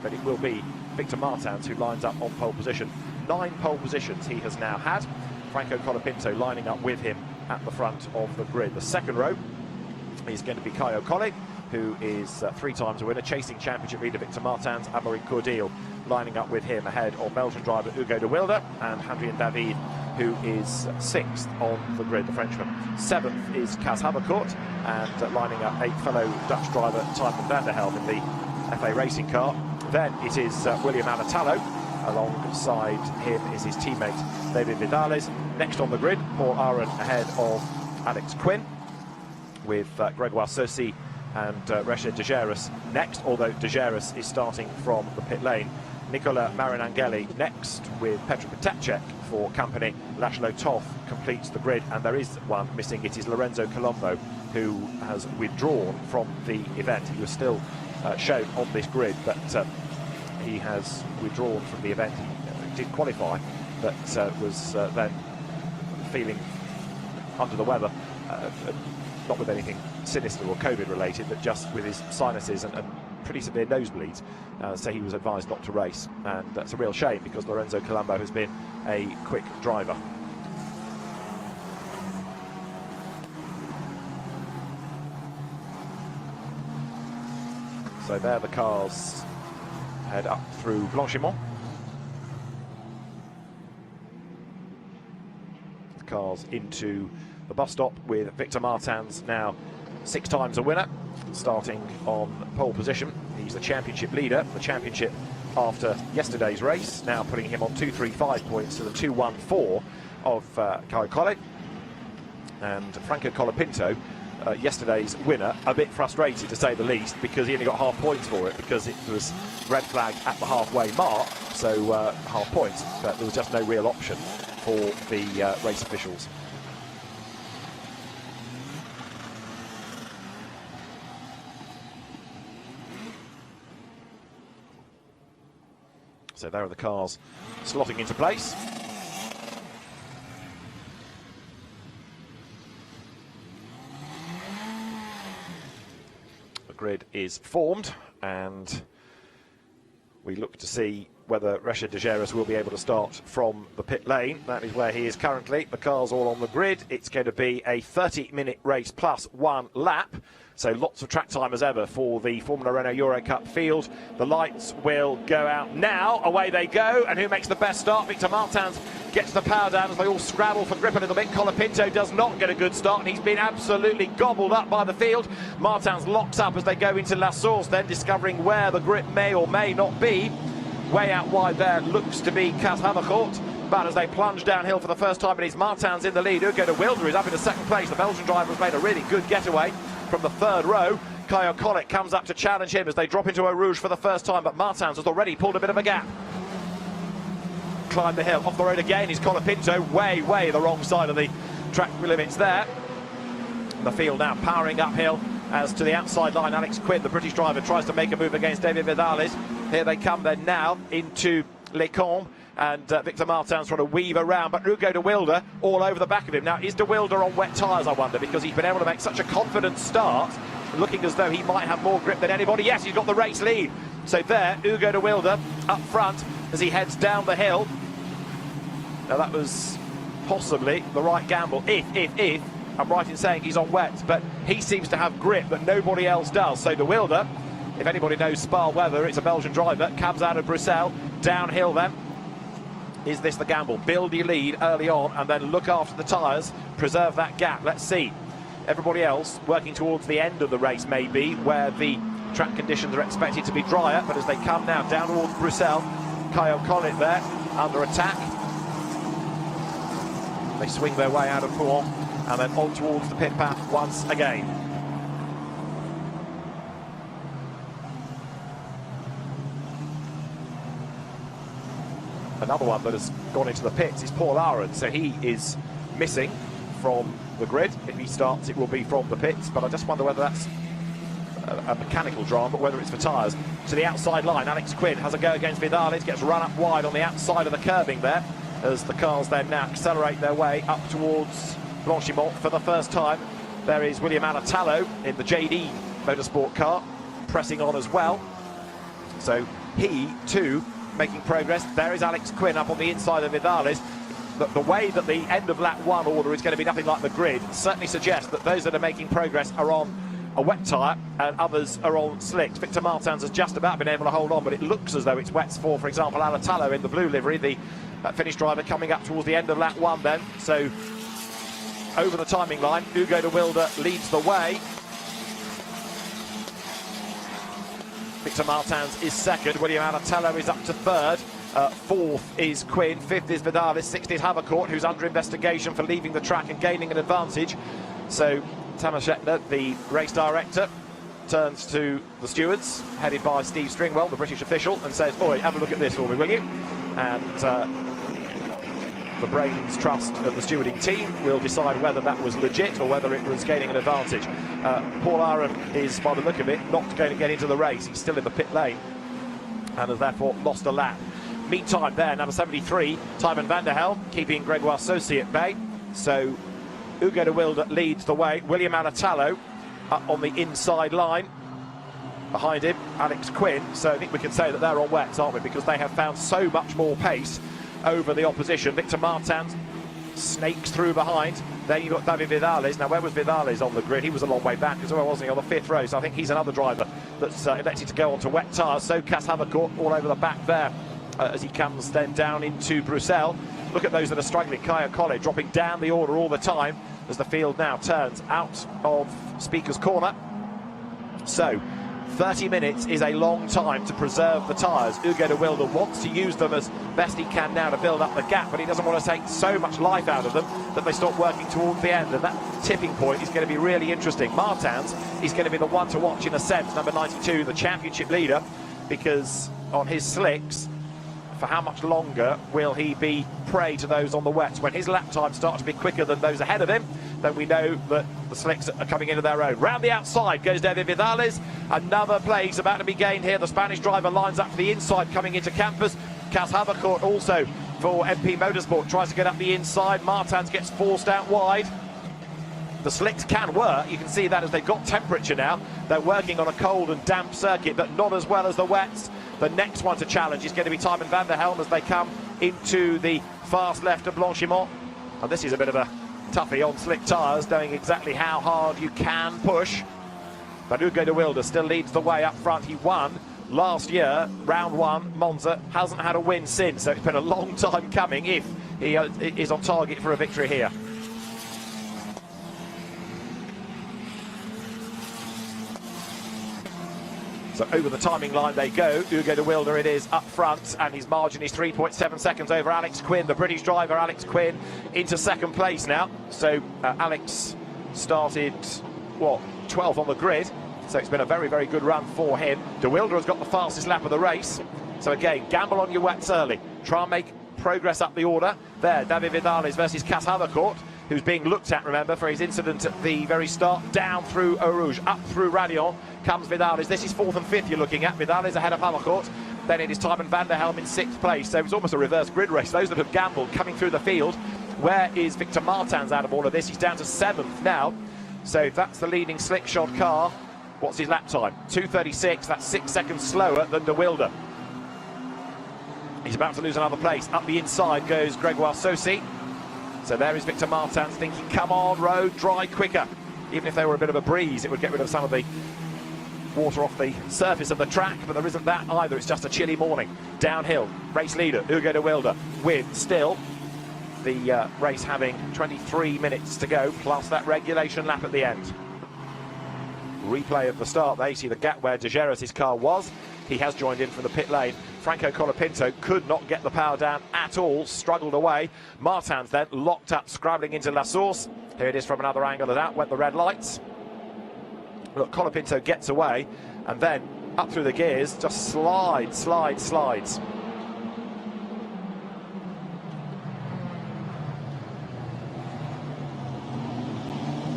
but it will be Victor Martins who lines up on pole position. 9 pole positions he has now had. Franco Colapinto lining up with him at the front of the grid. The second row is going to be Caio Collet, who is 3 times a winner, chasing championship leader Victor Martins. Amaury Cordial lining up with him ahead of Belgian driver Hugo de Wilde and Hadrien David, who is 6th on the grid, the Frenchman. 7th is Cas Havercourt, and lining up a fellow Dutch driver, Tijmen van der Helm, in the FA racing car. Then it is William Alatallo. Alongside him is his teammate David Vidales. Next on the grid, Paul Aron ahead of Alex Quinn, with Gregoire Saucy and Renault Eurocup next, although Eurocup is starting from the pit lane. Nicola Marinangeli next with Petr Potacek for company. Laszlo Toth completes the grid, and there is one missing. It is Lorenzo Colombo, who has withdrawn from the event. He was still shown on this grid, but he has withdrawn from the event. He did qualify, but was then feeling under the weather, not with anything sinister or COVID related, but just with his sinuses and pretty severe nosebleeds, so he was advised not to race, and that's a real shame because Lorenzo Colombo has been a quick driver. So there the cars head up through Blanchimont. The cars into the bus stop with Victor Martins, now 6 times a winner, starting on pole position. He's the championship leader, the championship after yesterday's race, now putting him on 235 points to the 214 of Caio Collet. And Franco Colapinto, yesterday's winner, a bit frustrated to say the least, because he only got half points for it, because it was red flag at the halfway mark, so half points, but there was just no real option for the race officials. So there are the cars slotting into place. The grid is formed, and we look to see whether Renault Eurocup will be able to start from the pit lane. That is where he is currently. The cars all on the grid. It's going to be a 30-minute race plus 1 lap. So lots of track time as ever for the Formula Renault Eurocup field. The lights will go out now. Away they go. And who makes the best start? Victor Martins gets the power down as they all scrabble for grip a little bit. Colapinto does not get a good start, and he's been absolutely gobbled up by the field. Martins locks up as they go into La Source, then discovering where the grip may or may not be. Way out wide there looks to be Cas Havercourt. But as they plunge downhill for the first time, it is Martins in the lead. Hugo de Wilde is up into 2nd place. The Belgian driver has made a really good getaway from the 3rd row. Caio Collet comes up to challenge him as they drop into Eau Rouge for the first time, but Martins has already pulled a bit of a gap. Climb the hill, off the road again is Colapinto, way the wrong side of the track limits there. The field now powering uphill as to the outside line. Alex Quinn, the British driver, tries to make a move against David Vidales. Here they come then now into Les Combes, and Victor Martins trying to weave around, but Hugo de Wilde all over the back of him. Now, is de Wilde on wet tyres, I wonder, because he's been able to make such a confident start, looking as though he might have more grip than anybody. Yes, he's got the race lead. So there, Hugo de Wilde up front as he heads down the hill. Now, that was possibly the right gamble, if I'm right in saying he's on wet, but he seems to have grip that nobody else does. So de Wilde, if anybody knows Spa weather, it's a Belgian driver, cabs out of Bruxelles, downhill then. Is this the gamble? Build your lead early on and then look after the tyres, preserve that gap. Let's see. Everybody else working towards the end of the race, maybe, where the track conditions are expected to be drier, but as they come now down towards Bruxelles, Caio Collet there under attack. They swing their way out of Pouhon and then on towards the pit path once again. Another one that has gone into the pits is Paul Aron, so he is missing from the grid. If he starts, it will be from the pits, but I just wonder whether that's a mechanical drama, but whether it's for tyres. To the outside line, Alex Quinn has a go against Vidales, gets run up wide on the outside of the curbing there, as the cars then now accelerate their way up towards Blanchimont for the first time. There is William Alatallo in the JD Motorsport car, pressing on as well. So he too making progress. There is Alex Quinn up on the inside of Vidales. The way that the end of lap 1 order is going to be nothing like the grid certainly suggests that those that are making progress are on a wet tyre and others are on slicks. Victor Martins has just about been able to hold on, but it looks as though it's wets for example, Alatalo in the blue livery, the Finnish driver coming up towards the end of lap 1 then. So over the timing line, Hugo de Wilde leads the way. Victor Martins is second, William Alatalo is up to third. Fourth is Quinn, fifth is Vidales, sixth is Havercourt, who's under investigation for leaving the track and gaining an advantage. So Tamas Shetner, the race director, turns to the stewards, headed by Steve Stringwell, the British official, and says, "Oi, have a look at this for me, will you?" And the brains trust of the stewarding team will decide whether that was legit or whether it was gaining an advantage. Paul Aron is, by the look of it, not going to get into the race. He's still in the pit lane and has therefore lost a lap. Meantime there, number 73, Tymon van der Helm, keeping Gregoire Saucy at bay. So Hugo de Wilde leads the way. William Alatalo up on the inside line. Behind him, Alex Quinn. So I think we can say that they're on wets, aren't we? Because they have found so much more pace over the opposition. Victor Martins snakes through behind. Then you've got David Vidales. Now, where was Vidales on the grid? He was a long way back as well, wasn't he, on the 5th row? So I think he's another driver that's elected to go onto wet tyres. So Cas Havercourt all over the back there as he comes then down into Bruxelles. Look at those that are struggling. Caio Collet dropping down the order all the time as the field now turns out of Speaker's Corner. So 30 minutes is a long time to preserve the tyres. Hugo de Wilde wants to use them as best he can now to build up the gap, but he doesn't want to take so much life out of them that they stop working towards the end, and that tipping point is going to be really interesting. Martins is going to be the one to watch in a sense, number 92, the championship leader, because on his slicks, for how much longer will he be prey to those on the wets? When his lap times start to be quicker than those ahead of him, then we know that the slicks are coming into their own. Round the outside goes David Vidales. Another place about to be gained here. The Spanish driver lines up for the inside coming into Campus. Cas Havercourt also for MP Motorsport tries to get up the inside. Martins gets forced out wide. The slicks can work. You can see that as they've got temperature now. They're working on a cold and damp circuit, but not as well as the wets. The next one to challenge is going to be Tymon van der Helm as they come into the fast left of Blanchimont. And this is a bit of a toughie on slick tyres, knowing exactly how hard you can push. But Hugo de Wilde still leads the way up front. He won last year, round 1, Monza, hasn't had a win since. So it's been a long time coming if he is on target for a victory here. So over the timing line they go. Hugo de Wilde it is up front, and his margin is 3.7 seconds over Alex Quinn. The British driver Alex Quinn into second place now. So Alex started, what, 12th on the grid. So it's been a very, very good run for him. De Wilde has got the fastest lap of the race. So again, gamble on your wets early. Try and make progress up the order. There, David Vidales versus Cas Havercourt, who's being looked at, remember, for his incident at the very start. Down through Eau Rouge, up through Radion comes Vidales. This is 4th and 5th you're looking at. Vidales ahead of Havercourt. Then it is Tymon van der Helm in 6th place. So it's almost a reverse grid race. Those that have gambled coming through the field. Where is Victor Martins out of all of this? He's down to 7th now. So that's the leading slick-shod car. What's his lap time? 2:36. That's 6 seconds slower than de Wilde. He's about to lose another place. Up the inside goes Gregoire Saucy. So there is Victor Martins thinking, come on, road, dry quicker. Even if there were a bit of a breeze, it would get rid of some of the water off the surface of the track, but there isn't that either. It's just a chilly morning. Downhill, race leader, Hugo de Wilde, with still the race having 23 minutes to go, plus that regulation lap at the end. Replay of the start, they see the gap where De Geras' car was. He has joined in from the pit lane. Franco Colapinto could not get the power down at all, struggled away. Martins then locked up, scrabbling into La Source. Here it is from another angle, and out went the red lights. Look, Colapinto gets away, and then up through the gears, just slides.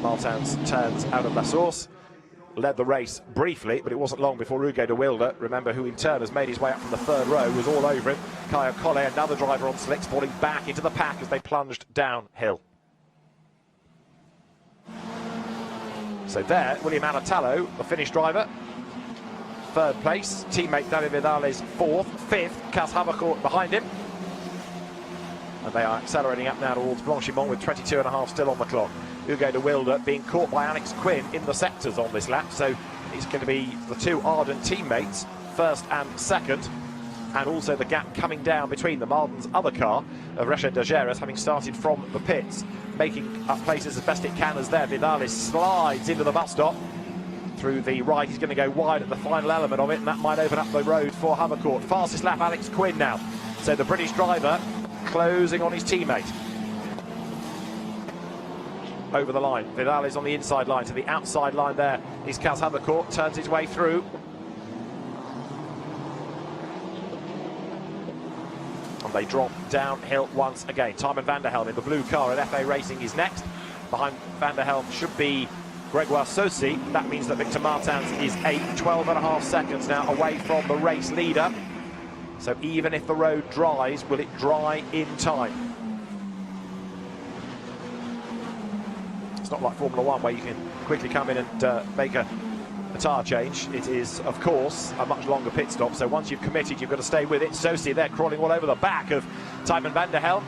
Martins turns out of La Source. Led the race briefly, but it wasn't long before Hugo de Wilde, remember, who in turn has made his way up from the 3rd row, was all over him. Caio Collet, another driver on slicks, falling back into the pack as they plunged downhill. So there, William Alatalo, the Finnish driver, third place. Teammate David Vidales fourth. Fifth, Caio Collet behind him. And they are accelerating up now towards Blanchimont with 22.5 still on the clock. Hugo de Wilde being caught by Alex Quinn in the sectors on this lap, so it's going to be the two ardent teammates, first and second, and also the gap coming down between them. Arden's other car of Renault Eurocup, having started from the pits, making up places as best it can as there. Vidales slides into the bus stop through the right. He's going to go wide at the final element of it, and that might open up the road for Havercourt. Fastest lap, Alex Quinn now. So the British driver closing on his teammate. Over the line, Vidales on the inside line. To the outside line there is Caio Collet, turns his way through. And they drop downhill once again. Thymen van der Helm in the blue car at FA Racing is next. Behind van der Helm should be Grégoire Saucy. That means that Victor Martins is 12.5 seconds now away from the race leader. So even if the road dries, will it dry in time? It's not like Formula One where you can quickly come in and make a tyre change. It is, of course, a much longer pit stop. So once you've committed, you've got to stay with it. Saucy there crawling all over the back of Thymen van der Helm.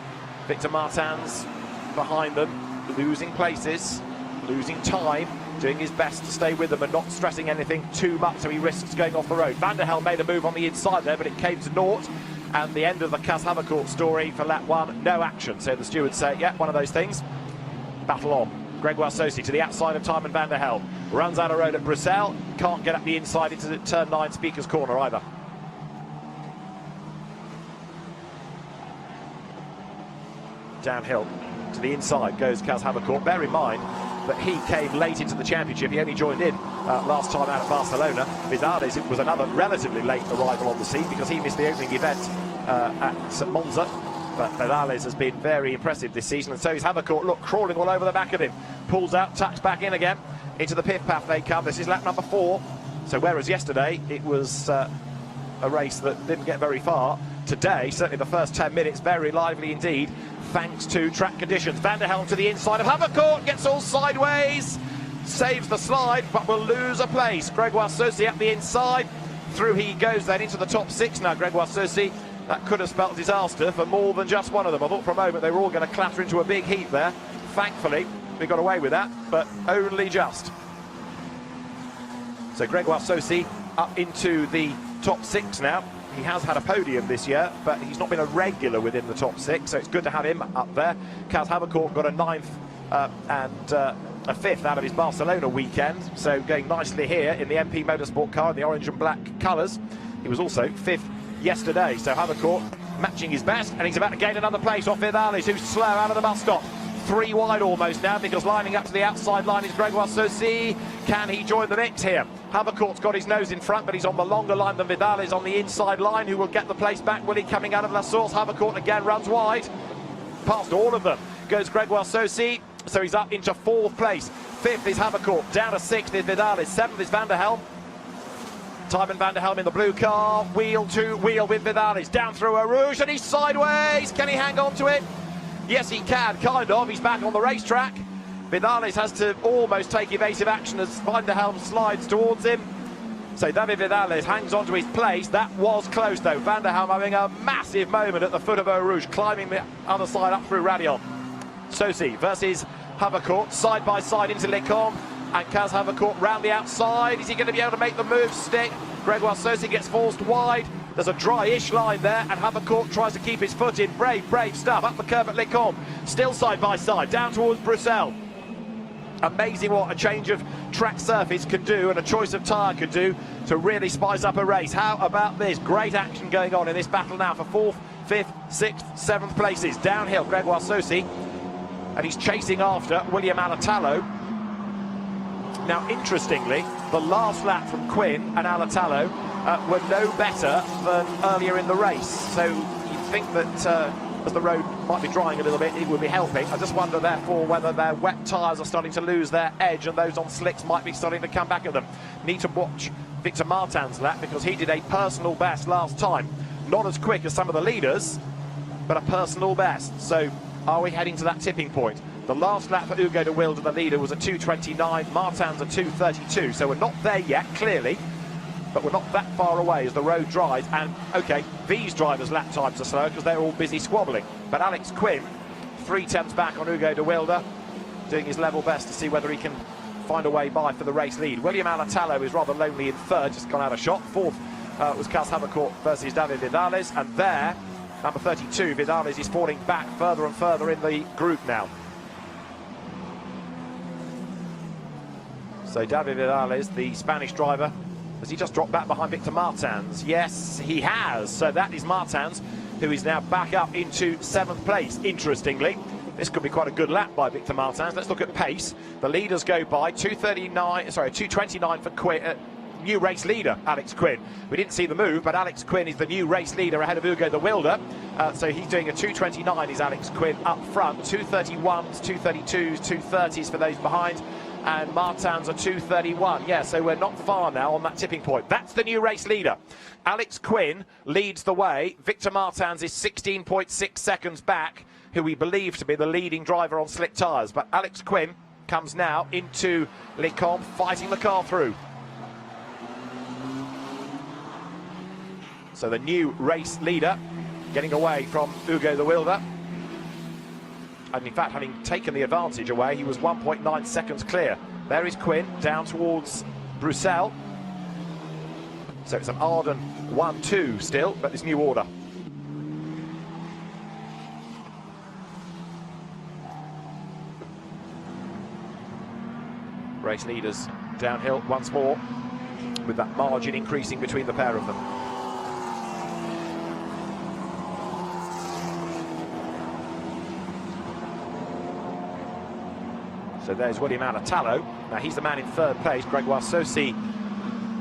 Victor Martins behind them, losing places, losing time, doing his best to stay with them and not stressing anything too much, so he risks going off the road. Van der Helm made a move on the inside there, but it came to naught. And the end of the Caio Collet story for lap one, no action. So the stewards say, yeah, one of those things. Battle on. Grégoire Saucy to the outside of Thymen van der Helm. Runs out of road at Bruxelles. Can't get up the inside into turn 9 Speaker's Corner either. Downhill to the inside goes Caio Collet. Bear in mind that he came late into the championship. He only joined in last time out at Barcelona. Vidales, it was another relatively late arrival on the scene because he missed the opening event at Monza. But Vidales has been very impressive this season, and so he's Havercourt, look, crawling all over the back of him. Pulls out, tucks back in again. Into the pit path they come. This is lap number 4. So whereas yesterday it was a race that didn't get very far, today, certainly the first 10 minutes, very lively indeed, thanks to track conditions. Van der Helm to the inside of Havercourt, gets all sideways, saves the slide, but will lose a place. Grégoire Saucy up the inside. Through he goes then into the top 6 now, Grégoire Saucy. That could have spelt disaster for more than just one of them. I thought for a moment they were all going to clatter into a big heap there. Thankfully, we got away with that, but only just. So Grégoire Saucy up into the top 6 now. He has had a podium this year, but he's not been a regular within the top 6, so it's good to have him up there. Caio Collet got a 9th and a 5th out of his Barcelona weekend, so going nicely here in the MP Motorsport car in the orange and black colours. He was also 5th yesterday, so Havercourt matching his best, and he's about to gain another place off Vidales, who's slow out of the bus stop. 3 wide almost now, because lining up to the outside line is Grégoire Saucy. Can he join the mix here? Havercourt's got his nose in front, but he's on the longer line than Vidales on the inside line. Who will get the place back? Will he coming out of La Source? Havercourt again runs wide. Past all of them goes Grégoire Saucy, so he's up into 4th place. 5th is Havercourt, down to 6th is Vidales, 7th is Van der Helm. Thymen van der Helm in the blue car, wheel to wheel with Vidales, down through a Rouge, and he's sideways. Can he hang on to it? Yes, he can, kind of. He's back on the racetrack. Vidales has to almost take evasive action as Van der Helm slides towards him. So David Vidales hangs on to his place. That was close, though. Van der Helm having a massive moment at the foot of Eau Rouge, climbing the other side up through Radion. Saucy versus Havercourt, side by side into Les Combes. And Caio Collet round the outside. Is he going to be able to make the move stick? Grégoire Saucy gets forced wide. There's a dry-ish line there, and Havercourt tries to keep his foot in. Brave, brave stuff. Up the curve at Les Combes. Still side by side, down towards Bruxelles. Amazing what a change of track surface can do and a choice of tyre can do to really spice up a race. How about this? Great action going on in this battle now for 4th, 5th, 6th, 7th places. Downhill, Grégoire Saucy, and he's chasing after William Alatallo. Now, interestingly, the last lap from Quinn and Alatallo were no better than earlier in the race. So you'd think that as the road might be drying a little bit, it would be helping. I just wonder, therefore, whether their wet tyres are starting to lose their edge and those on slicks might be starting to come back at them. Need to watch Victor Martins' lap because he did a personal best last time. Not as quick as some of the leaders, but a personal best. So are we heading to that tipping point? The last lap for Hugo de Wilde, the leader, was a 2:29, Martins a 2:32, so we're not there yet, clearly. but we're not that far away as the road dries. And okay, these drivers' lap times are slow because they're all busy squabbling. But Alex Quinn, 3/10 back on Hugo de Wilde, doing his level best to see whether he can find a way by for the race lead. William Alatallo is rather lonely in third, just gone out of shot. Fourth was Cas Havercourt versus David Vidales, and there, number 32, Vidales is falling back further and further in the group now. So David Vidales, the Spanish driver, has he just dropped back behind Victor Martins? Yes, he has. So that is Martins, who is now back up into 7th place. Interestingly, this could be quite a good lap by Victor Martins. Let's look at pace. The leaders go by 2:29 for Quinn. New race leader, Alex Quinn. We didn't see the move, but Alex Quinn is the new race leader ahead of Hugo de Wilde. So he's doing a 2:29, is Alex Quinn up front. 2:31s, 2:32s, 2:30s for those behind. And Martins are 2:31. Yeah, so we're not far now on that tipping point. That's the new race leader. Alex Quinn leads the way. Victor Martins is 16.6 seconds back, who we believe to be the leading driver on slick tyres. But Alex Quinn comes now into Les Combes, fighting the car through. So the new race leader getting away from Hugo de Wilde. And in fact, having taken the advantage away, he was 1.9 seconds clear. There is Quinn down towards Bruxelles. So it's an Arden 1-2 still, but this new order. Race leaders downhill once more, with that margin increasing between the pair of them. So there's William Alatallo. Now he's the man in third place. Gregoire Saucy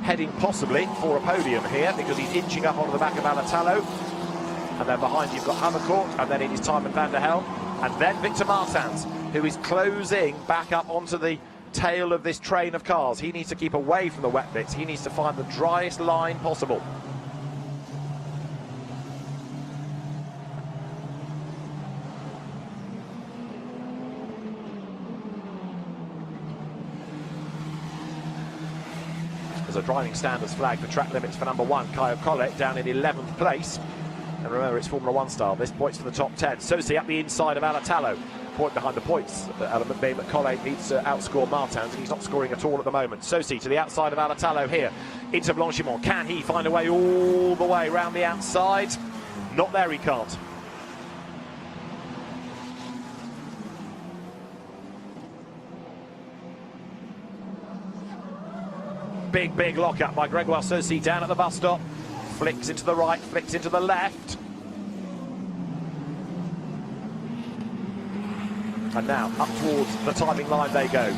heading possibly for a podium here because he's inching up onto the back of Alatallo. And then behind you've got Havercourt, and then it is Thymen van der Helm, and then Victor Martins, who is closing back up onto the tail of this train of cars. He needs to keep away from the wet bits. He needs to find the driest line possible. As a driving standards flag, the track limits for number 1, Caio Collet, down in 11th place. And remember, it's Formula 1 style. This points to the top 10. Saucy up the inside of Alatallo. Point behind the points element being that Collet needs to outscore Martins, and he's not scoring at all at the moment. Saucy to the outside of Alatallo here, into Blanchimont. Can he find a way all the way around the outside? Not there, he can't. Big lock-up by Gregoire Saucy down at the bus stop. Flicks into the right, flicks into the left. And now up towards the timing line they go.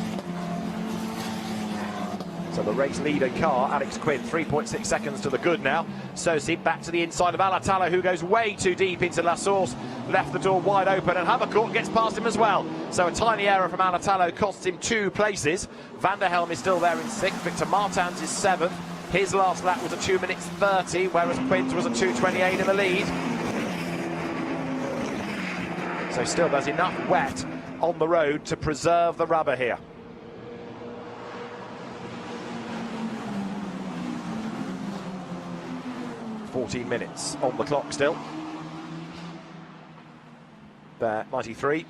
So the race leader car, Alex Quinn, 3.6 seconds to the good now. Saucy back to the inside of Alatallo, who goes way too deep into La Source. Left the door wide open, and Havercourt gets past him as well. So a tiny error from Alatallo costs him 2 places. Van der Helm is still there in 6th. Victor Martins is 7th. His last lap was a 2 minutes 30, whereas Quinn's was a 2:28 in the lead. So still there's enough wet on the road to preserve the rubber here. "14 minutes on the clock still. There, 93.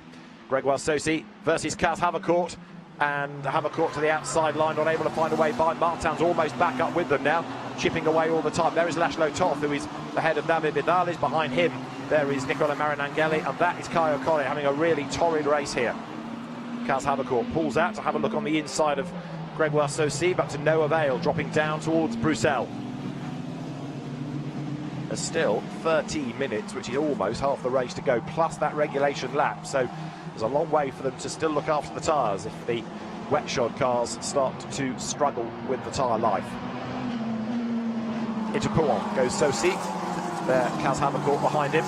Gregoire Saucy versus Cas Havercourt. And Havercourt to the outside line, not able to find a way by. Martins almost back up with them now, chipping away all the time. There is Laszlo Toth, who is ahead of David Vidales. Behind him, there is Nicola Marinangeli, and that is Caio Collet having a really torrid race here. Cas Havercourt pulls out to have a look on the inside of Gregoire Saucy, but to no avail, dropping down towards Bruxelles. There's still 13 minutes, which is almost half the race to go, plus that regulation lap. So there's a long way for them to still look after the tyres if the wet shod cars start to struggle with the tyre life. Into Pouan goes Saucy. There, Cas Havercourt behind him.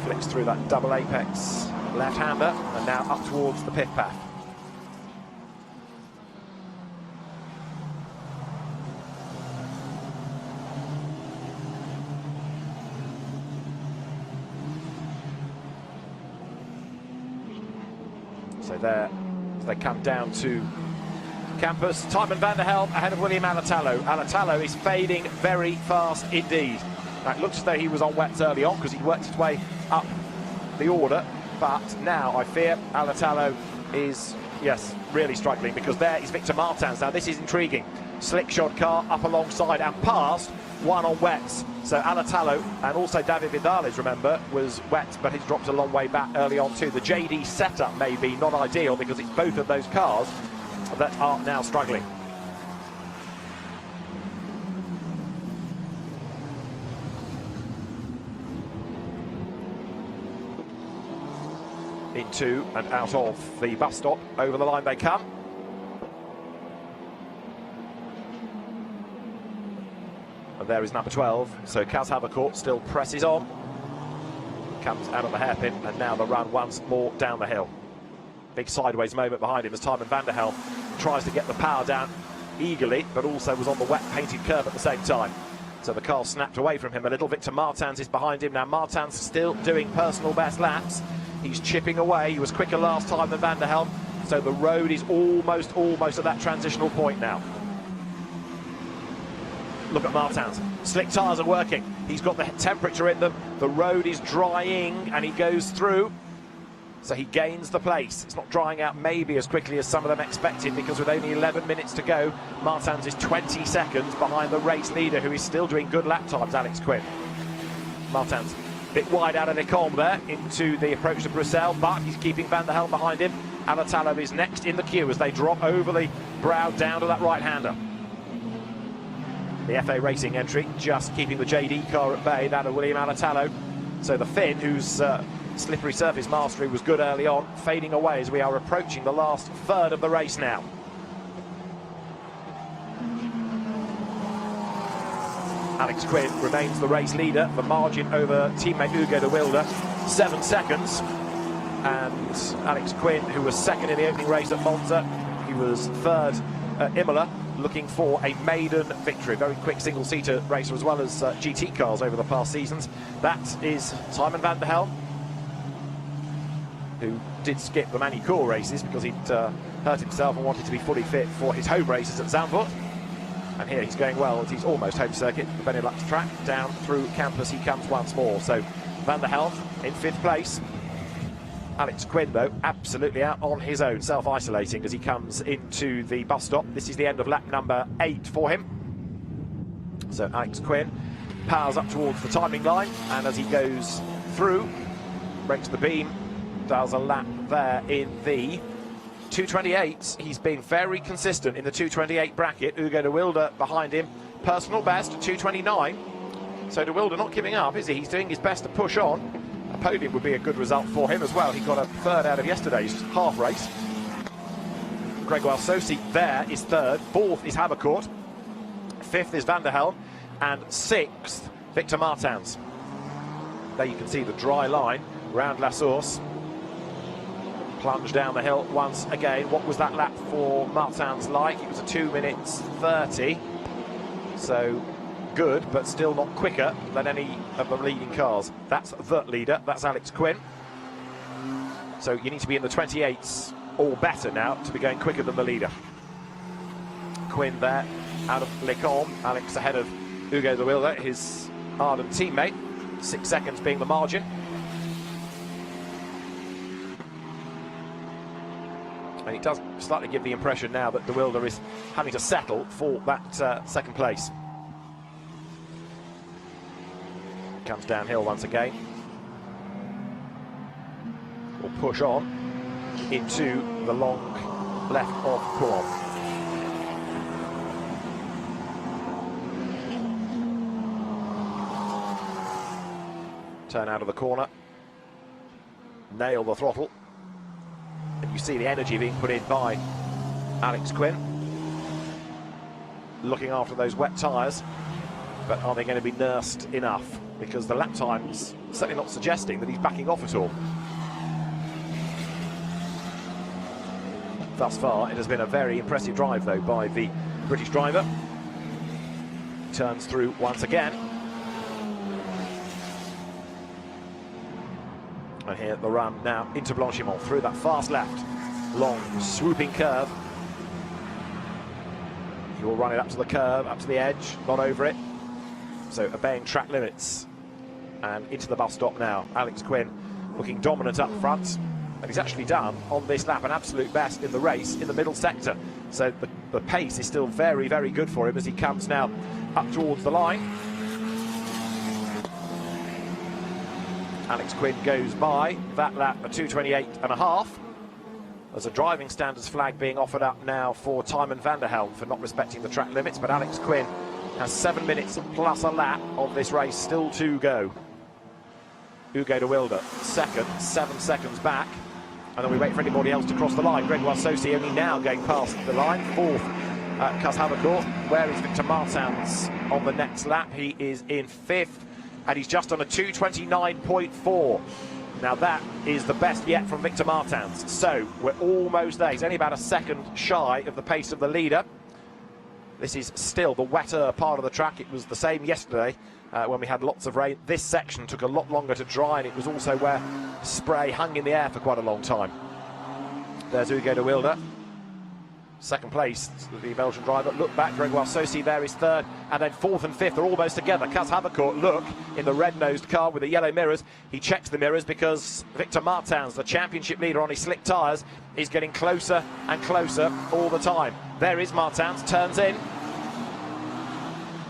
Flicks through that double apex left-hander, and now up towards the pit path. So there, as they come down to campus. Tymon van der Helm ahead of William Alatalo. Alatalo is fading very fast indeed. Now, it looks as though he was on wets early on because he worked his way up the order, but now I fear Alatalo is, yes, really struggling, because there is Victor Martins. Now this is intriguing. Slick shod car up alongside and past one on wets. So Alatalo and also David Vidales, remember, was wet, but he's dropped a long way back early on too. The JD setup may be not ideal because it's both of those cars that are now struggling. Into and out of the bus stop, over the line they come. And there is number 12, so Kaz Havercourt still presses on. Comes out of the hairpin, and now the run once more down the hill. Big sideways moment behind him as Tymon van der Helm tries to get the power down eagerly, but also was on the wet painted curb at the same time. So the car snapped away from him a little. Victor Martins is behind him. Now Martins still doing personal best laps. He's chipping away. He was quicker last time than van der Helm, so the road is almost at that transitional point now. Look at Martins. Slick tyres are working. He's got the temperature in them. The road is drying, and he goes through. So he gains the place. It's not drying out maybe as quickly as some of them expected, because with only 11 minutes to go, Martins is 20 seconds behind the race leader, who is still doing good lap times, Alex Quinn. Martins a bit wide out of Lecombe there into the approach to Bruxelles, but he's keeping van der Helm behind him. Alatalo is next in the queue as they drop over the brow down to that right-hander. The FA Racing entry just keeping the JD car at bay, that of William Alatalo. So the Finn, whose slippery surface mastery was good early on, fading away as we are approaching the last third of the race now. Alex Quinn remains the race leader. The margin over teammate Hugo de Wilde, 7 seconds. And Alex Quinn, who was second in the opening race at Monza, he was third at Imola, looking for a maiden victory. Very quick single-seater racer as well as GT cars over the past seasons. That is Tymon van der Helm, who did skip the Manicourt races because he'd hurt himself and wanted to be fully fit for his home races at Zandvoort. And here he's going well as he's almost home circuit, the Benelux track. Down through campus he comes once more. So van der Helm in 5th place. Alex Quinn, though, absolutely out on his own, self-isolating as he comes into the bus stop. This is the end of lap number 8 for him. So Alex Quinn powers up towards the timing line, and as he goes through, breaks the beam, does a lap there in the 2:28. He's been very consistent in the 2:28 bracket. Hugo de Wilde behind him, personal best 2:29. So de Wilde not giving up, is he? He's doing his best to push on. A podium would be a good result for him as well. He got a third out of yesterday's half race. Gregoire Saucy there is third. 4th is Havercourt. 5th is van der Helm. And 6th, Victor Martins. There you can see the dry line round La Source. Plunge down the hill once again. What was that lap for Martins like? It was a 2 minutes 30. So good, but still not quicker than any of the leading cars. That's the leader, that's Alex Quinn. So you need to be in the 28s or better now to be going quicker than the leader. Quinn there, out of Lecombe. Alex ahead of Hugo de Wilde, his ardent teammate. 6 seconds being the margin. And it does slightly give the impression now that de Wilde is having to settle for that second place. Comes downhill once again. Will push on into the long left of Coulomb. Turn out of the corner. Nail the throttle. And you see the energy being put in by Alex Quinn. Looking after those wet tyres. But are they going to be nursed enough? Because the lap time's certainly not suggesting that he's backing off at all. Thus far, it has been a very impressive drive, though, by the British driver. Turns through once again. And here the run now into Blanchimont, through that fast left. Long, swooping curve. He will run it up to the curb, up to the edge, not over it. So obeying track limits. And into the bus stop now. Alex Quinn looking dominant up front. And he's actually done, on this lap, an absolute best in the race in the middle sector. So the pace is still very, very good for him as he comes now up towards the line. Alex Quinn goes by that lap at 2:28.5. There's a driving standards flag being offered up now for Thymen van der Helm for not respecting the track limits, but Alex Quinn has 7 minutes plus a lap of this race still to go. Hugo de Wilde second, 7 seconds back, and then we wait for anybody else to cross the line. Gregoire Saucy only now going past the line, fourth. Cas Havercourt. Where is Victor Martins on the next lap? He is in fifth, and he's just on a 2:29.4. Now that is the best yet from Victor Martins. So we're almost there. He's only about a second shy of the pace of the leader. This is still the wetter part of the track. It was the same yesterday when we had lots of rain. This section took a lot longer to dry, and it was also where spray hung in the air for quite a long time. There's Hugo de Wilde. Second place, the Belgian driver. Look back, Gregoire Saucy there is third, and then fourth and fifth are almost together. Cas Havercourt, look, in the red-nosed car with the yellow mirrors. He checks the mirrors because Victor Martins, the championship leader on his slick tyres, is getting closer and closer all the time. There is Martins, turns in.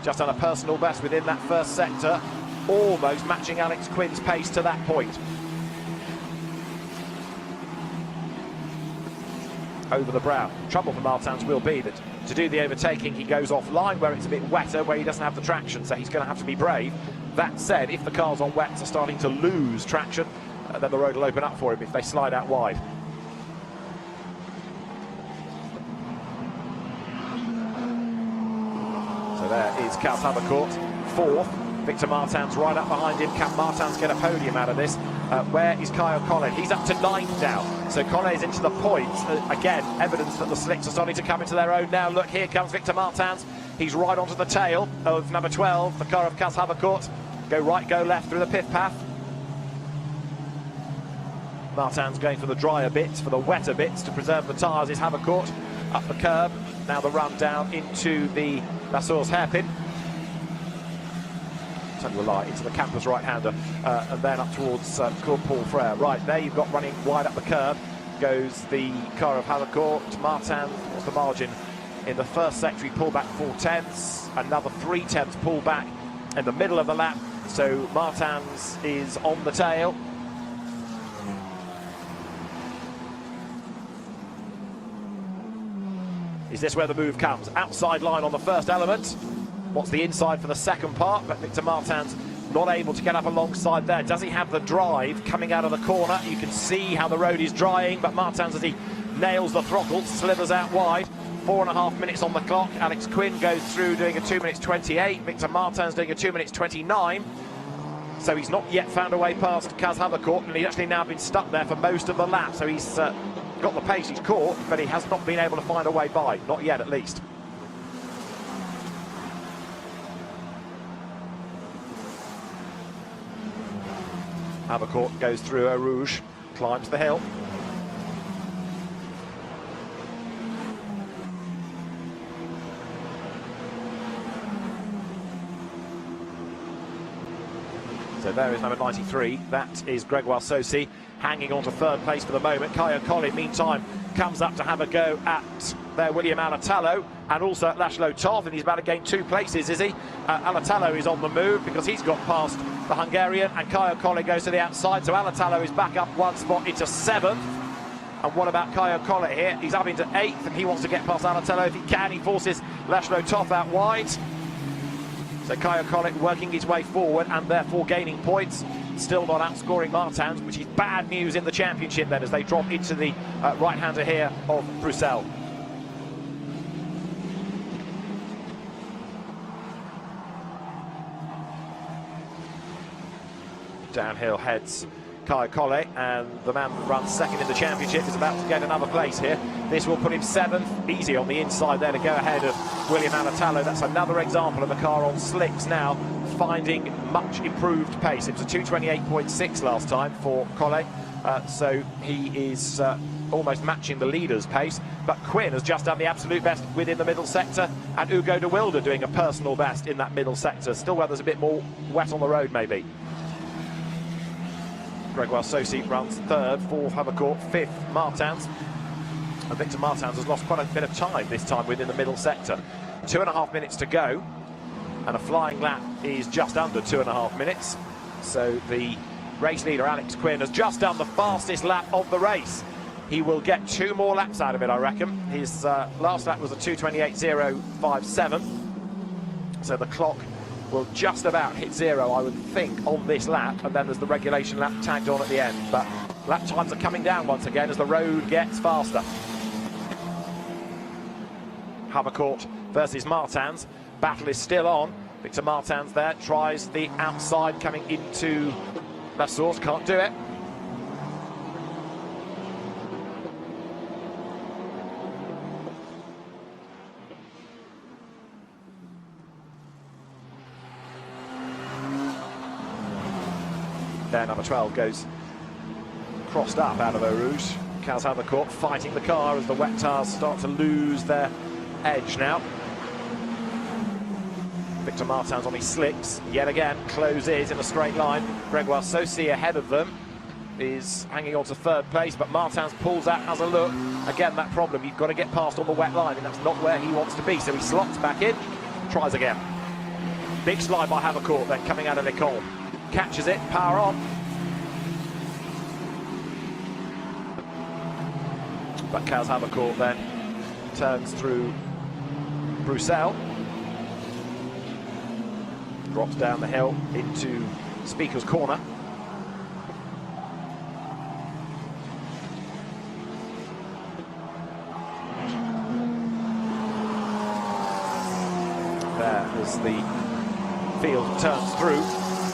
Just on a personal best within that first sector, almost matching Alex Quinn's pace to that point. Over the brow. Trouble for Martins will be that to do the overtaking he goes offline where it's a bit wetter, where he doesn't have the traction, so he's going to have to be brave. That said, if the cars on wets are starting to lose traction, then the road will open up for him if they slide out wide. So there is Cas Havercourt, fourth. Victor Martins right up behind him. Can Martins get a podium out of this? Where is Caio Collet? He's up to ninth now. So Collet is into the points. Again, evidence that the slicks are starting to come into their own now. Look, here comes Victor Martins. He's right onto the tail of number 12, the car of Cas Havercourt. Go right, go left through the pith path. Martins going for the drier bits, for the wetter bits to preserve the tyres is Havercourt. Up the curb. Now the run down into the Lassour's hairpin. Tell you a lie, into the campus right-hander, and then up towards Paul Frere. Right, there you've got running wide up the curb goes the car of Havercourt. Martins, what's the margin? In the first sector, he pulled back 4/10, another 3/10 pull back in the middle of the lap. So Martins is on the tail. Is this where the move comes? Outside line on the first element. What's the inside for the second part? But Victor Martins not able to get up alongside there. Does he have the drive coming out of the corner? You can see how the road is drying, but Martins, as he nails the throttle, slithers out wide. 4.5 minutes on the clock. Alex Quinn goes through doing a 2:28. Victor Martins doing a 2:29. So he's not yet found a way past Cas Havercourt, and he's actually now been stuck there for most of the lap. So he's got the pace, he's caught, but he has not been able to find a way by. Not yet, at least. Havercourt goes through Eau Rouge, climbs the hill. So there is number 93, that is Gregoire Saucy, hanging on to third place for the moment. Caio Collet, meantime, comes up to have a go at their William Alatallo and also at Laszlo Toth, and he's about to gain 2 places, is he? Alatallo is on the move because he's got past the Hungarian, and Caio Collet goes to the outside, so Alatallo is back up 1 spot into 7th. And what about Caio Collet here? He's up into 8th, and he wants to get past Alatallo if he can. He forces Laszlo Toth out wide. So Caio Collet working his way forward and therefore gaining points. Still not outscoring Martins, which is bad news in the championship then, as they drop into the right-hander here of Bruxelles. Downhill heads Caio Collet, and the man that runs second in the championship is about to get another place here. This will put him 7th, easy on the inside there to go ahead of William Alatallo. That's another example of a car on slicks now finding much improved pace. It was a 2:28.6 last time for Collet, so he is almost matching the leader's pace. But Quinn has just done the absolute best within the middle sector, and Hugo de Wilde doing a personal best in that middle sector. Still where there's a bit more wet on the road, maybe. Gregoire Saucy runs third, fourth Havercourt, fifth Martins. And Victor Martins has lost quite a bit of time this time within the middle sector. 2.5 minutes to go, and a flying lap is just under 2.5 minutes. So the race leader, Alex Quinn, has just done the fastest lap of the race. He will get 2 more laps out of it, I reckon. His last lap was a 2:28.057. So the clock will just about hit 0, I would think, on this lap, and then there's the regulation lap tagged on at the end. But lap times are coming down once again as the road gets faster. Havercourt versus Martins. Battle is still on. Victor Martins there tries the outside coming into La Source, can't do it. There, number 12 goes crossed up out of Eau Rouge. Kaz Havercourt fighting the car as the wet tires start to lose their edge now. Victor Martins on his slicks, yet again, closes in a straight line. Gregoire Saucy ahead of them is hanging on to third place, but Martins pulls out, has a look. Again, that problem, you've got to get past on the wet line, and that's not where he wants to be, so he slots back in, tries again. Big slide by Havercourt then coming out of Lecombe. Catches it, power on. But Kaz Havercourt then turns through Bruxelles. Drops down the hill into Speaker's Corner. There, as the field turns through,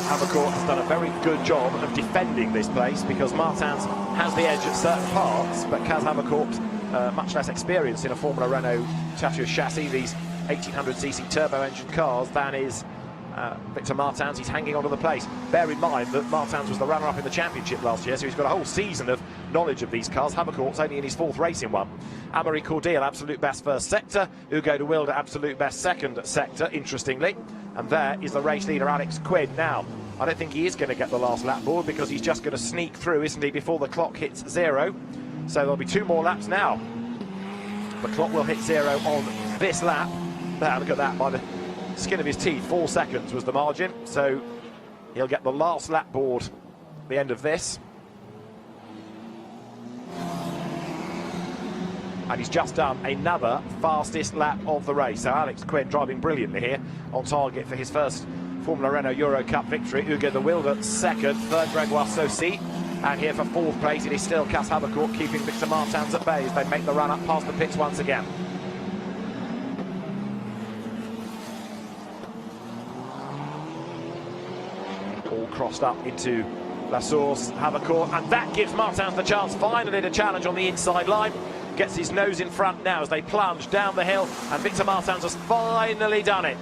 Havercourt has done a very good job of defending this place, because Martins has the edge at certain parts, but Kaz Havercourt, much less experienced in a Formula Renault Tatuus chassis, these 1800cc turbo engine cars, than is Victor Martins. He's hanging onto the place. Bear in mind that Martins was the runner-up in the championship last year, so he's got a whole season of knowledge of these cars. Havercourt's only in his 4th race in one. Amaury Cordial, absolute best first sector. Hugo de Wilde, absolute best second sector, interestingly. And there is the race leader, Alex Quinn. Now, I don't think he is going to get the last lap board, because he's just going to sneak through, isn't he, before the clock hits 0. So there'll be 2 more laps now. The clock will hit 0 on this lap. Now, look at that, by the skin of his teeth, 4 seconds was the margin. So he'll get the last lap board at the end of this. And he's just done another fastest lap of the race. So Alex Quinn driving brilliantly here, on target for his first Formula Renault Eurocup victory. Hugo de Wilde second, third Gregoire Saucy, and here for 4th place it is still Kaz Havercourt keeping Victor Martins at bay as they make the run up past the pits once again. All crossed up into La Source, Havercourt, and that gives Martins the chance finally to challenge on the inside line. Gets his nose in front now as they plunge down the hill, and Victor Martins has finally done it.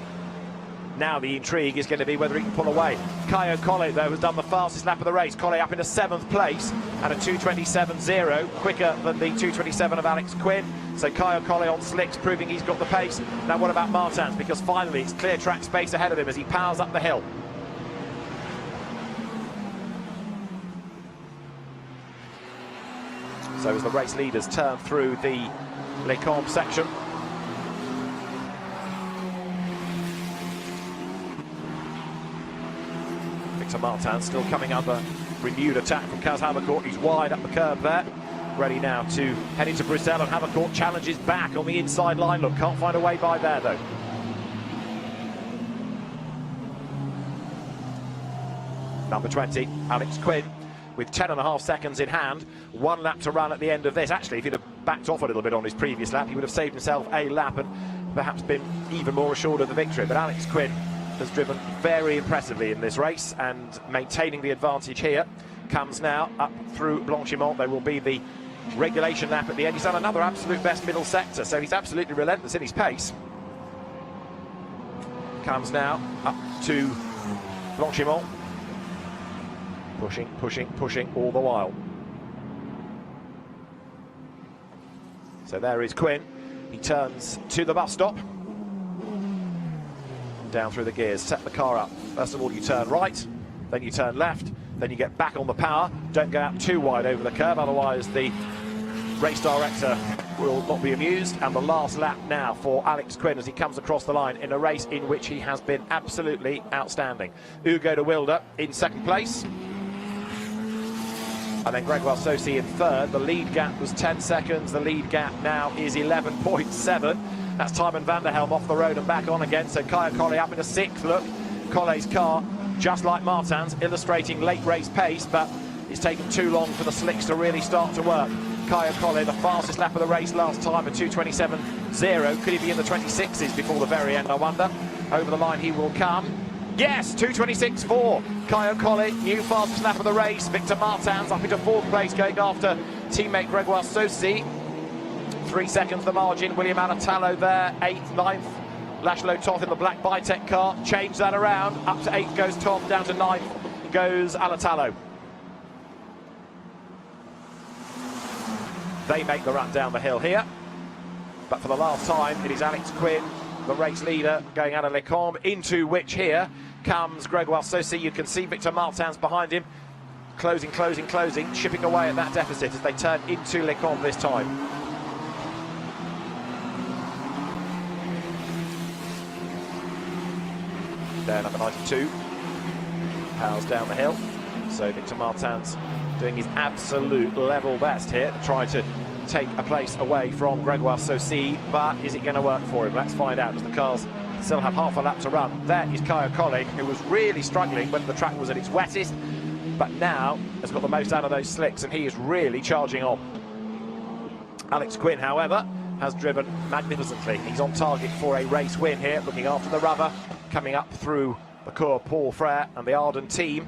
Now the intrigue is going to be whether he can pull away. Caio Collet, though, has done the fastest lap of the race. Collet up into 7th place and a 2:27.0, quicker than the 2:27 of Alex Quinn. So Caio Collet on slicks, proving he's got the pace. Now what about Martins? Because finally it's clear track space ahead of him as he powers up the hill. So as the race leaders turn through the Lecombe section, Victor Martins still coming under renewed attack from Kaz Havercourt. He's wide up the curb there, ready now to head into Bruxelles, and Havercourt challenges back on the inside line. Look, can't find a way by there though. Number 20, Alex Quinn, with 10.5 seconds in hand, 1 lap to run at the end of this. Actually, if he'd have backed off a little bit on his previous lap, he would have saved himself a lap and perhaps been even more assured of the victory. But Alex Quinn has driven very impressively in this race, and maintaining the advantage here. Comes now up through Blanchimont. There will be the regulation lap at the end. He's done another absolute best middle sector, so he's absolutely relentless in his pace. Comes now up to Blanchimont. Pushing all the while. So there is Quinn. He turns to the bus stop. Down through the gears, set the car up. First of all, you turn right, then you turn left, then you get back on the power. Don't go out too wide over the curve, otherwise the race director will not be amused. And the last lap now for Alex Quinn as he comes across the line in a race in which he has been absolutely outstanding. Hugo de Wilde in second place. And then Gregoire Saucy in third. The lead gap was 10 seconds. The lead gap now is 11.7. That's Tymon van der Helm off the road and back on again. So Caio Collet up in a sixth. Look, Collet's car, just like Martin's, illustrating late race pace, but it's taken too long for the slicks to really start to work. Caio Collet, the fastest lap of the race last time, a 2:27.0. Could he be in the 26s before the very end, I wonder? Over the line he will come. Yes, 2:26.4. Caio Collet, new fastest lap of the race. Victor Martins up into fourth place, going after teammate Gregoire Saucy. 3 seconds the margin. William Alatalo there, 8th, 9th. Laszlo Toth in the black Bitec car. Change that around. Up to 8th goes Toth, down to 9th goes Alatalo. They make the run down the hill here. But for the last time, it is Alex Quinn, the race leader, going out of Les Combes, into which here comes Gregoire Saucy. You can see Victor Martins behind him. Closing, chipping away at that deficit as they turn into Les Combes this time. There, number 92. Powers down the hill. So Victor Martins doing his absolute level best here to try to take a place away from Gregoire Saucy, but is it going to work for him? Let's find out as the cars still have half a lap to run. There is Caio Collet, who was really struggling when the track was at its wettest, but now has got the most out of those slicks and he is really charging on. Alex Quinn, however, has driven magnificently. He's on target for a race win here, looking after the rubber, coming up through the Cour Paul Frere and the Arden team,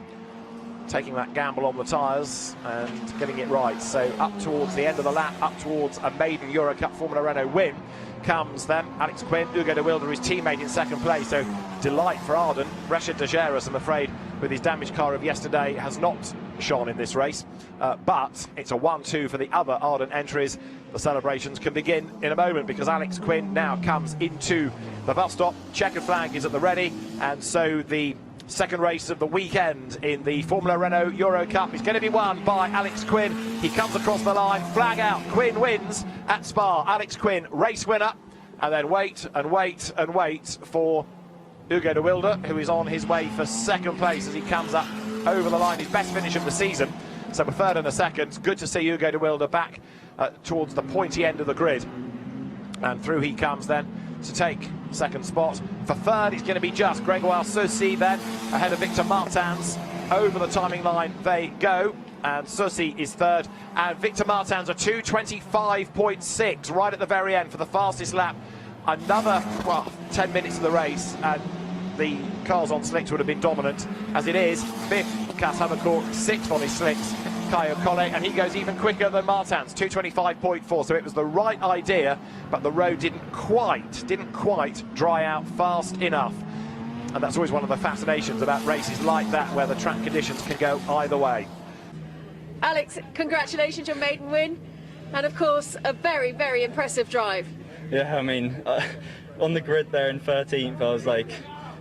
taking that gamble on the tyres and getting it right. So up towards the end of the lap, up towards a maiden Eurocup Formula Renault win, comes then Alex Quinn. Hugo de Wilde, his teammate, in second place. So delight for Arden. Rachid de Geras, I'm afraid, with his damaged car of yesterday, has not shone in this race. But it's a 1-2 for the other Arden entries. The celebrations can begin in a moment because Alex Quinn now comes into the bus stop. Checkered flag is at the ready, and so the second race of the weekend in the Formula Renault Eurocup is going to be won by Alex Quinn. He comes across the line, flag out, Quinn wins at Spa. Alex Quinn, race winner, and then wait for Hugo de Wilde, who is on his way for second place as he comes up over the line, his best finish of the season. So a third and a second. Good to see Hugo de Wilde back towards the pointy end of the grid. And through he comes then to take second spot. For third, he's going to be just Gregoire Saucy then, ahead of Victor Martins. Over the timing line they go, and Saucy is third, and Victor Martins a 2:25.6 right at the very end for the fastest lap. Another 10 minutes of the race, and the cars on slicks would have been dominant. As it is, fifth, Cas Havercourt, sixth on his slicks, Caio Collet, and he goes even quicker than Martins, 2:25.4. So it was the right idea, but the road didn't quite dry out fast enough. And that's always one of the fascinations about races like that, where the track conditions can go either way. Alex, congratulations on your maiden win, and of course a very, very impressive drive. Yeah, I mean, on the grid there in 13th, I was like,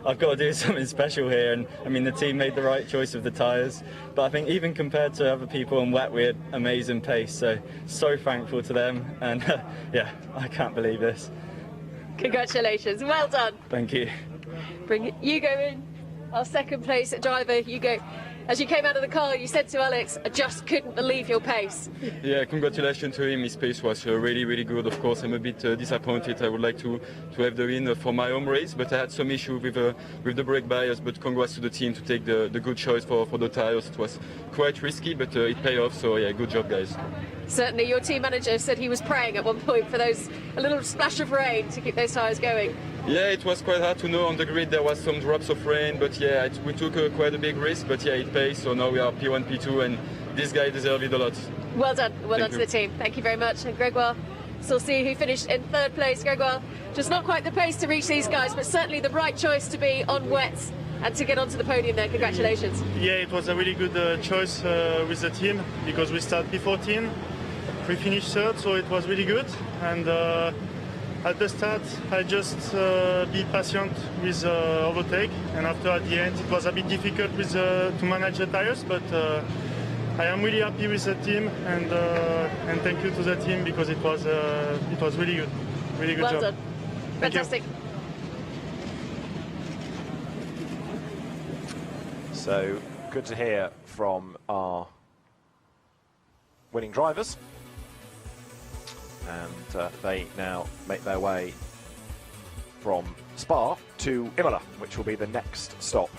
I've got to do something special here, and I mean the team made the right choice of the tyres, but I think even compared to other people on wet, we had amazing pace, so thankful to them, and yeah, I can't believe this. Congratulations, well done. Thank you. Bring Hugo in, our second place driver. Hugo, as you came out of the car, you said to Alex, I just couldn't believe your pace. Yeah, congratulations to him. His pace was really, really good. Of course, I'm a bit disappointed. I would like to have the win for my home race, but I had some issue with the brake bias. But congrats to the team to take the good choice for the tyres. It was quite risky, but it paid off. So yeah, good job, guys. Certainly, your team manager said he was praying at one point for a little splash of rain to keep those tyres going. Yeah, it was quite hard to know. On the grid there was some drops of rain, but yeah, we took quite a big risk, but yeah, it pays. So now we are P1, P2, and this guy deserved it a lot. Well done to the team. Thank you very much. And Gregoire Saucy, who finished in third place. Gregoire, just not quite the pace to reach these guys, but certainly the right choice to be on wets and to get onto the podium there. Congratulations. Yeah, it was a really good choice with the team, because we start P14. we finished third, so it was really good. And at the start, I just be patient with overtake, and after at the end, it was a bit difficult with to manage the tires, but I am really happy with the team, and thank you to the team because it was really good well job. Done. Fantastic. So good to hear from our winning drivers, and they now make their way from Spa to Imola, which will be the next stop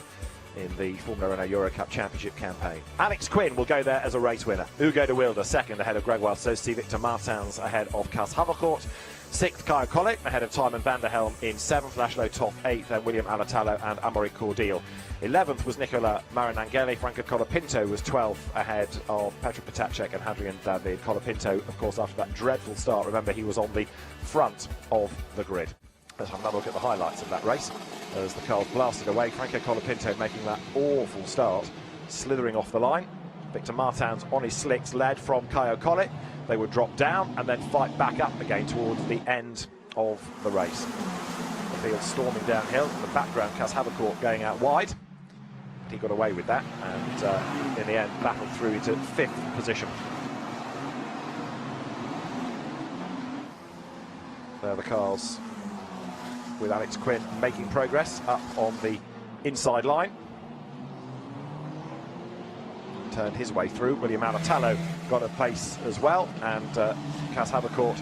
in the Formula Renault Eurocup Championship campaign. Alex Quinn will go there as a race winner. Hugo de Wilde second ahead of Gregoire Saucy. Victor Martins ahead of Caio-Collet. Sixth, Caio Collet ahead of Tymon van der Helm in seventh. Laszlo Toth eighth, and William Alatalo and Amaury Cordial. 11th was Nicola Marinangeli. Franco Colapinto was 12th ahead of Petr Potacek and Hadrian David Colapinto, of course, after that dreadful start. Remember, he was on the front of the grid. Let's have another look at the highlights of that race as the cars blasted away. Franco Colapinto making that awful start, slithering off the line. Victor Martins on his slicks, led from Caio Collet. They would drop down and then fight back up again towards the end of the race. The field storming downhill. In the background, Caio-Collet going out wide. He got away with that, and in the end battled through into 5th position. There are the cars with Alex Quinn making progress up on the inside line. Turned his way through. William Alatalo got a place as well, and Caio-Collet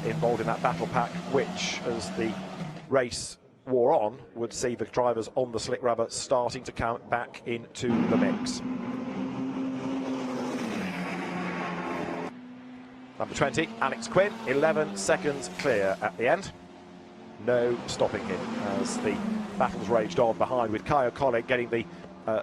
involved in that battle pack, which, as the race wore on, would see the drivers on the slick rubber starting to come back into the mix. Number 20, Alex Quinn, 11 seconds clear at the end. No stopping him as the battles raged on behind, with Caio Collet getting the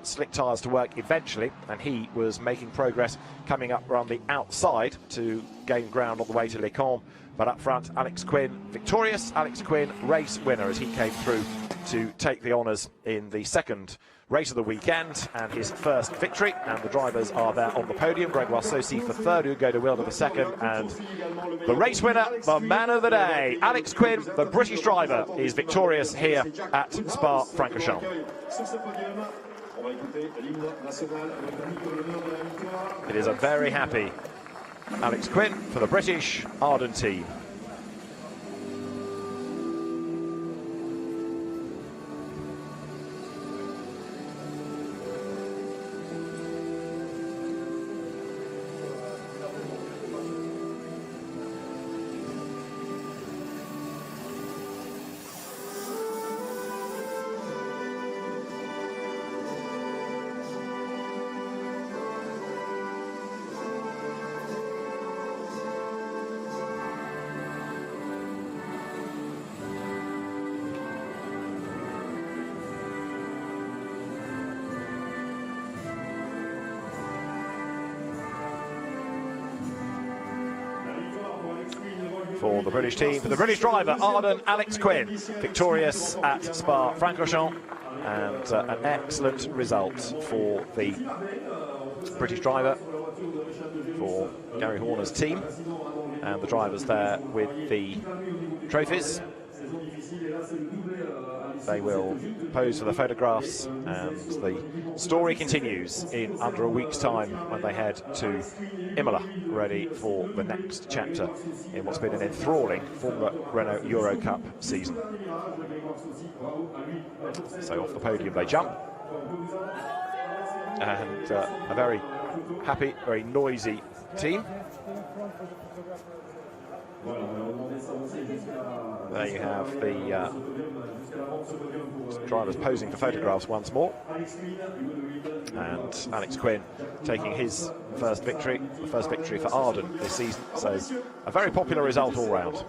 slick tyres to work eventually, and he was making progress coming up around the outside to gain ground on the way to Les Combes. But up front, Alex Quinn victorious. Alex Quinn race winner as he came through to take the honours in the second race of the weekend and his first victory. And the drivers are there on the podium. Gregoire Saucy for third, Hugo de Wilde for second, and the race winner, the man of the day, Alex Quinn, the British driver, is victorious here at Spa-Francorchamps. It is a very happy Alex Quinn for the British Arden team. For the British team, for the British driver, Arden Alex Quinn, victorious at Spa-Francorchamps, and an excellent result for the British driver, for Gary Horner's team, and the drivers there with the trophies. They will pose for the photographs, and the story continues in under a week's time when they head to Imola, ready for the next chapter in what's been an enthralling Formula Renault Eurocup season. So off the podium they jump, and a very happy, very noisy team. There you have the drivers posing for photographs once more, and Alex Quinn taking his first victory, the first victory for Arden this season. So a very popular result all round.